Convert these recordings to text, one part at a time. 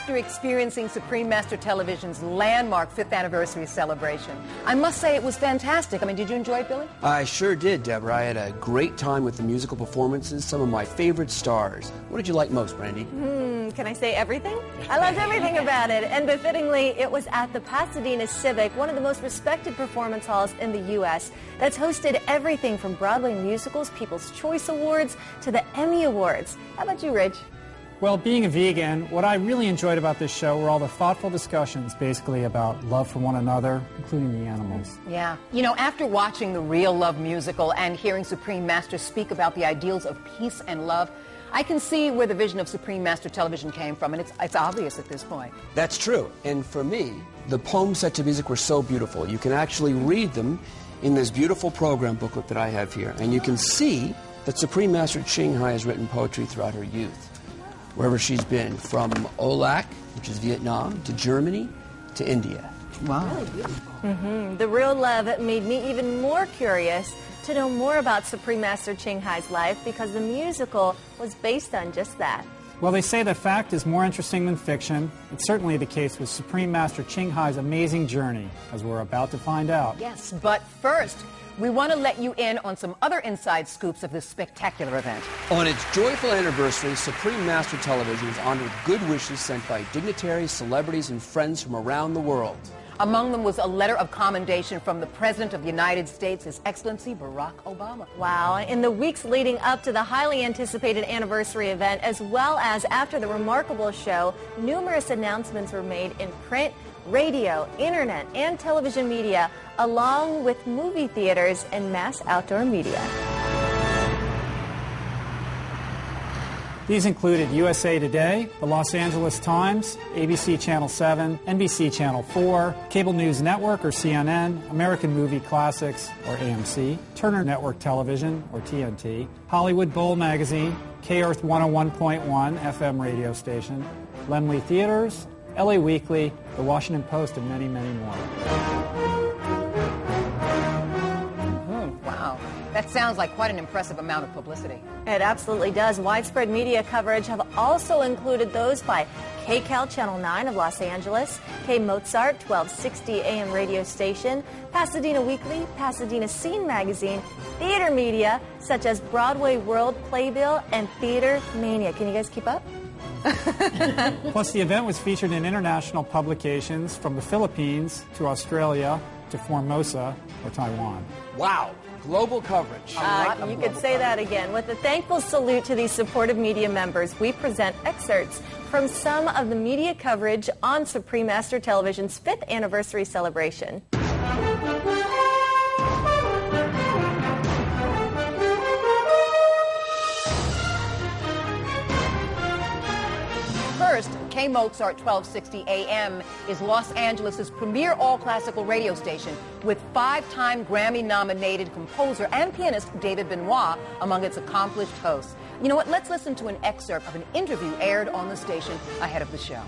after experiencing Supreme Master Television's landmark 5th anniversary celebration. I must say it was fantastic. I mean, did you enjoy it, Billy? I sure did, Deborah. I had a great time with the musical performances, some of my favorite stars. What did you like most, Brandy? Can I say everything? I loved everything about it. And befittingly, it was at the Pasadena Civic, one of the most respected performance halls in the U.S. that's hosted everything from Broadway musicals, People's Choice Awards, to the Emmy Awards. How about you, Rich? Well, being a vegan, what I really enjoyed about this show were all the thoughtful discussions basically about love for one another, including the animals. Yeah. You know, after watching the Real Love musical and hearing Supreme Master speak about the ideals of peace and love, I can see where the vision of Supreme Master Television came from, and it's obvious at this point. That's true. And for me, the poems set to music were so beautiful. You can actually read them in this beautiful program booklet that I have here, and you can see that Supreme Master Ching Hai has written poetry throughout her youth, wherever she's been, from Olac, which is Vietnam, to Germany, to India. Wow. Really beautiful. The Real Love made me even more curious to know more about Supreme Master Ching Hai's life because the musical was based on just that. Well, they say that fact is more interesting than fiction. It's certainly the case with Supreme Master Ching Hai's amazing journey, as we're about to find out. Yes, but first, we want to let you in on some other inside scoops of this spectacular event. On its joyful anniversary, Supreme Master Television is honored with good wishes sent by dignitaries, celebrities, and friends from around the world. Among them was a letter of commendation from the President of the United States, His Excellency Barack Obama. Wow. In the weeks leading up to the highly anticipated anniversary event, as well as after the remarkable show, numerous announcements were made in print, radio, internet, and television media, along with movie theaters and mass outdoor media. These included USA Today, the Los Angeles Times, ABC Channel 7, NBC Channel 4, Cable News Network or CNN, American Movie Classics or AMC, Turner Network Television or TNT, Hollywood Bowl Magazine, K-Earth 101.1 FM radio station, Laemmle Theaters, LA Weekly, The Washington Post, and many, many more. Wow. That sounds like quite an impressive amount of publicity. It absolutely does. Widespread media coverage have also included those by KCAL Channel 9 of Los Angeles, K-Mozart 1260 AM radio station, Pasadena Weekly, Pasadena Scene Magazine, theater media such as Broadway World, Playbill, and Theater Mania. Can you guys keep up? Plus, the event was featured in international publications from the Philippines to Australia to Formosa or Taiwan. Wow. Global coverage. You could say that again. With a thankful salute to these supportive media members, we present excerpts from some of the media coverage on Supreme Master Television's 5th anniversary celebration. First, K-Mozart 1260 AM is Los Angeles' premier all-classical radio station with 5-time Grammy-nominated composer and pianist David Benoit among its accomplished hosts. You know what? Let's listen to an excerpt of an interview aired on the station ahead of the show.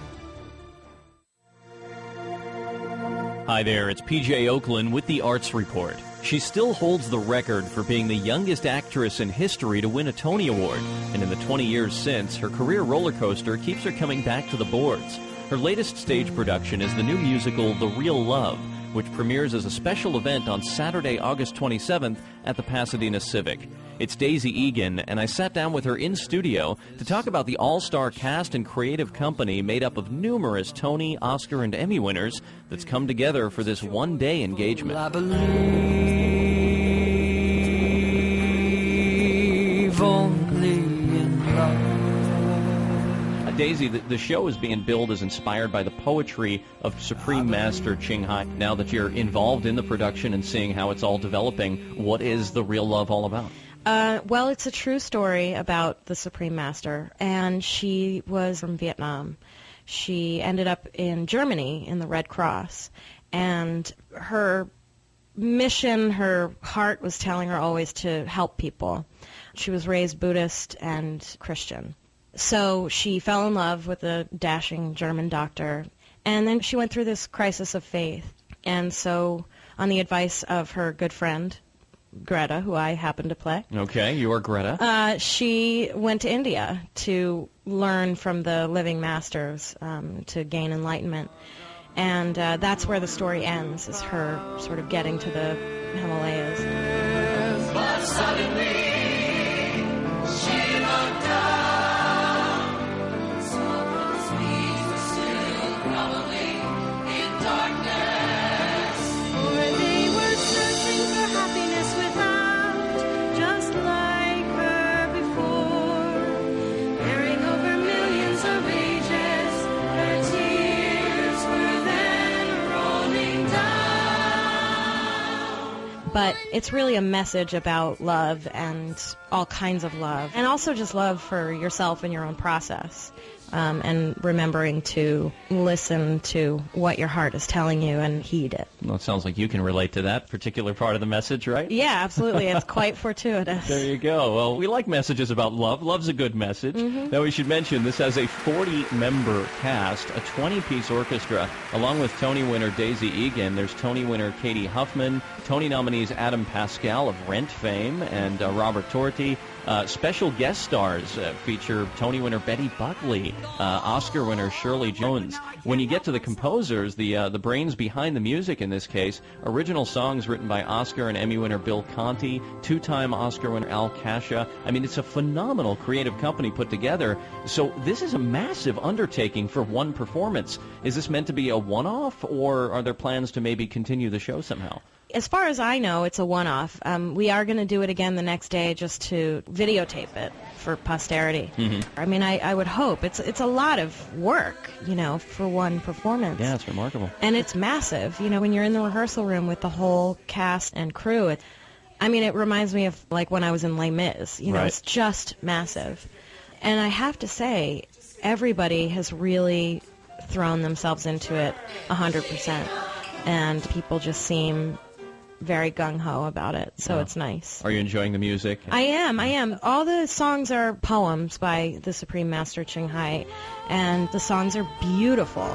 Hi there, it's PJ Oakland with the Arts Report. She still holds the record for being the youngest actress in history to win a Tony Award. And in the 20 years since, her career roller coaster keeps her coming back to the boards. Her latest stage production is the new musical The Real Love, which premieres as a special event on Saturday, August 27th at the Pasadena Civic. It's Daisy Egan, and I sat down with her in studio to talk about the all-star cast and creative company made up of numerous Tony, Oscar, and Emmy winners that's come together for this one-day engagement. I believe only in love. Daisy, the show is being billed as inspired by the poetry of Supreme Master Ching Hai. Now that you're involved in the production and seeing how it's all developing, what is The Real Love all about? Well, it's a true story about the Supreme Master, and she was from Vietnam. She ended up in Germany in the Red Cross, and her mission, her heart was telling her always to help people. She was raised Buddhist and Christian. So she fell in love with a dashing German doctor, and then she went through this crisis of faith. And so on the advice of her good friend, Greta, who I happen to play. Okay, you are Greta. She went to India to learn from the living masters, to gain enlightenment. And that's where the story ends, is her sort of getting to the Himalayas. But suddenly she looked down, saw those knees were still probably in darkness. For they were searching for happiness without, just like her before. Bearing over millions of ages, her tears were then rolling down. But it's really a message about love and all kinds of love, and also just love for yourself and your own process, and remembering to listen to what your heart is telling you and heed it. Well, it sounds like you can relate to that particular part of the message, right? Yeah, absolutely. It's quite fortuitous. There you go. Well, we like messages about love. Love's a good message. Now, we should mention this has a 40-member cast, a 20-piece orchestra, along with Tony winner Daisy Egan. There's Tony winner Katie Huffman, Tony nominees Adam Pascal of Rent fame, and Robert Torti. Special guest stars feature Tony winner Betty Buckley, Oscar winner Shirley Jones. When you get to the composers, the brains behind the music in this case, original songs written by Oscar and Emmy winner Bill Conti, two-time Oscar winner Al Kasha. I mean, it's a phenomenal creative company put together. So this is a massive undertaking for one performance. Is this meant to be a one-off, or are there plans to maybe continue the show somehow? As far as I know, it's a one-off. We are going to do it again the next day just to videotape it for posterity. I mean, I would hope. It's a lot of work, for one performance. Yeah, it's remarkable. And it's massive. When you're in the rehearsal room with the whole cast and crew, it reminds me of like when I was in Les Mis. Right. It's just massive. And I have to say, everybody has really thrown themselves into it 100%. And people just seem very gung-ho about it, so it's nice. Are you enjoying the music? I am. All the songs are poems by the Supreme Master Ching Hai, and the songs are beautiful.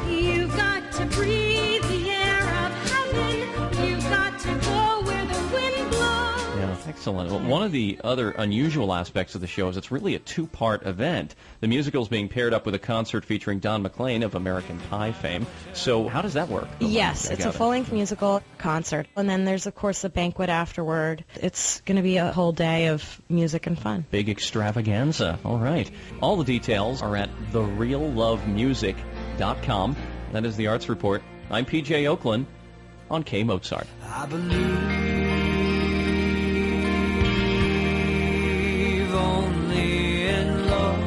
You've got to breathe the air of heaven. You've got to go where the wind blows. Yeah, excellent. Well, one of the other unusual aspects of the show is it's really a two-part event. The musical's being paired up with a concert featuring Don McLean of American Pie fame. So how does that work? Yes, it's a full-length musical concert. And then there's, of course, a banquet afterward. It's going to be a whole day of music and fun. Big extravaganza. All right. All the details are at thereallovemusic.com. That is the Arts Report. I'm PJ Oakland on K Mozart. I believe only in love.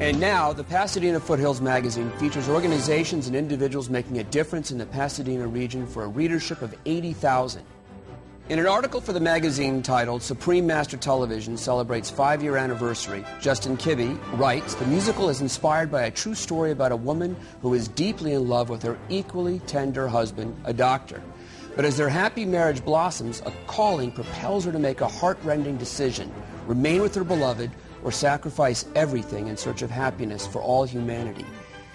And now, the Pasadena Foothills magazine features organizations and individuals making a difference in the Pasadena region for a readership of 80,000. In an article for the magazine titled Supreme Master Television Celebrates 5-Year Anniversary, Justin Kibbe writes, the musical is inspired by a true story about a woman who is deeply in love with her equally tender husband, a doctor. But as their happy marriage blossoms, a calling propels her to make a heart-rending decision, remain with her beloved, or sacrifice everything in search of happiness for all humanity.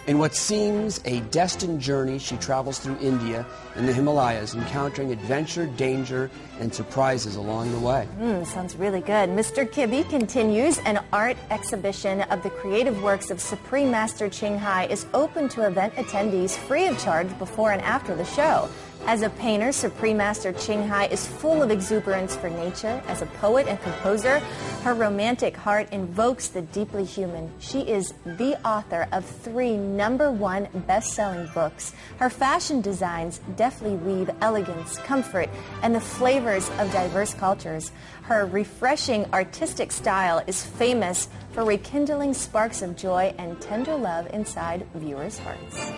In what seems a destined journey, she travels through India and the Himalayas, encountering adventure, danger, and surprises along the way. Sounds really good. Mr. Kibbe continues. An art exhibition of the creative works of Supreme Master Ching Hai is open to event attendees free of charge before and after the show. As a painter, Supreme Master Ching Hai is full of exuberance for nature. As a poet and composer, her romantic heart invokes the deeply human. She is the author of 3 #1 best-selling books. Her fashion designs deftly weave elegance, comfort, and the flavors of diverse cultures. Her refreshing artistic style is famous for rekindling sparks of joy and tender love inside viewers' hearts.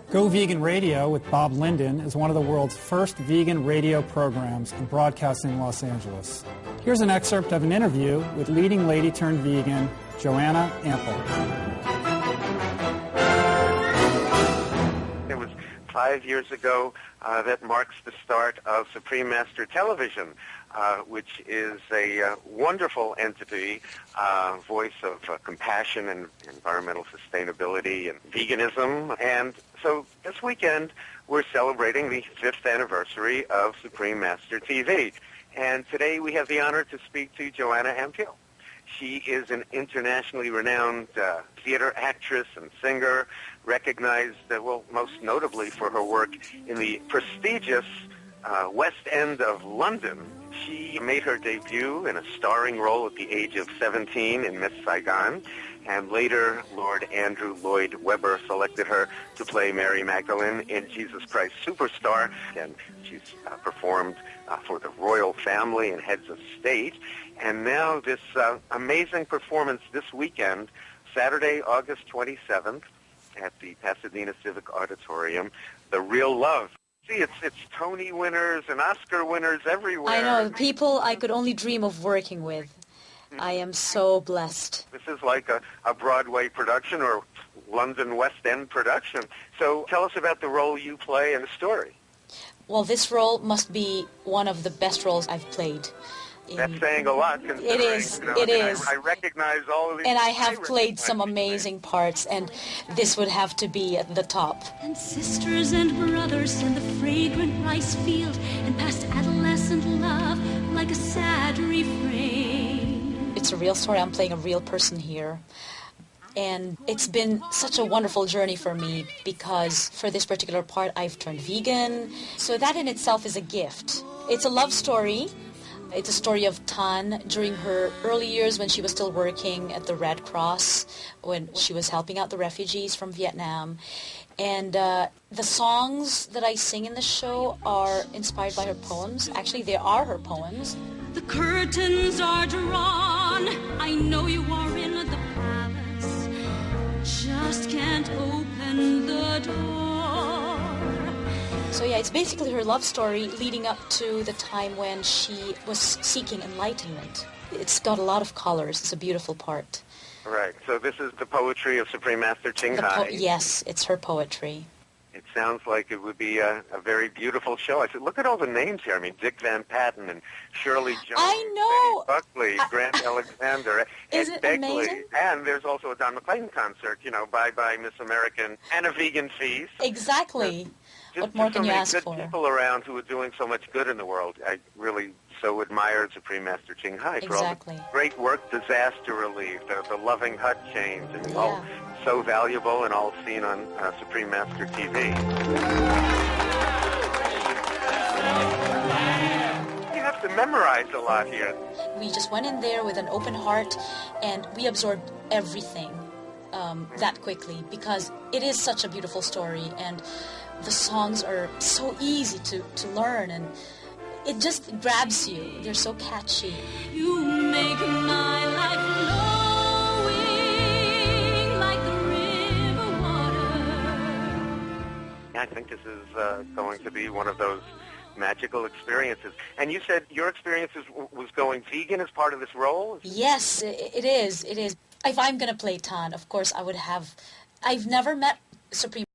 Go Vegan Radio with Bob Linden is one of the world's first vegan radio programs in broadcasting Los Angeles. Here's an excerpt of an interview with leading lady-turned-vegan Joanna Ample. It was 5 years ago that marks the start of Supreme Master Television. which is a wonderful entity, voice of compassion and environmental sustainability and veganism. And so this weekend, we're celebrating the 5th anniversary of Supreme Master TV. And today we have the honor to speak to Joanna Ampil. She is an internationally renowned theater actress and singer, recognized, most notably for her work in the prestigious West End of London. She made her debut in a starring role at the age of 17 in Miss Saigon, and later Lord Andrew Lloyd Webber selected her to play Mary Magdalene in Jesus Christ Superstar, and she's performed for the royal family and heads of state. And now this amazing performance this weekend, Saturday, August 27th, at the Pasadena Civic Auditorium, The Real Love. See, it's Tony winners and Oscar winners everywhere. I know, people I could only dream of working with. I am so blessed. This is like a Broadway production or London West End production. So tell us about the role you play in the story. Well, this role must be one of the best roles I've played. That's saying a lot. It is. It is. I recognize all of these. And I have played some amazing parts, and this would have to be at the top. And sisters and brothers and the fragrant rice field and past adolescent love like a sad refrain. It's a real story. I'm playing a real person here. And it's been such a wonderful journey for me because for this particular part I've turned vegan. So that in itself is a gift. It's a love story. It's a story of Tan during her early years when she was still working at the Red Cross, when she was helping out the refugees from Vietnam. And the songs that I sing in the show are inspired by her poems. Actually, they are her poems. The curtains are drawn. I know you are in the palace. Just can't open the door. So yeah, it's basically her love story leading up to the time when she was seeking enlightenment. It's got a lot of colors. It's a beautiful part. Right. So this is the poetry of Supreme Master Ching Hai. Yes, it's her poetry. It sounds like it would be a very beautiful show. I said, look at all the names here. I mean, Dick Van Patten and Shirley Jones, I know. Betty Buckley, Grant Alexander, Isn't Ed it Begley. amazing? And there's also a Don McClane concert, Bye Bye Miss American, and a vegan feast. Exactly. What more can you ask for? So many good people around who are doing so much good in the world. I really so admired Supreme Master Ching Hai for all the great work, disaster relief, the loving hut change, and all so valuable and all seen on Supreme Master TV. You have to memorize a lot here. We just went in there with an open heart, and we absorbed everything that quickly because it is such a beautiful story, and the songs are so easy to learn, and it just grabs you. They're so catchy. You make my life flowing like the river water. I think this is going to be one of those magical experiences. And you said your experience was going vegan as part of this role? Yes, it is. It is. If I'm going to play Tan, of course, I've never met Supreme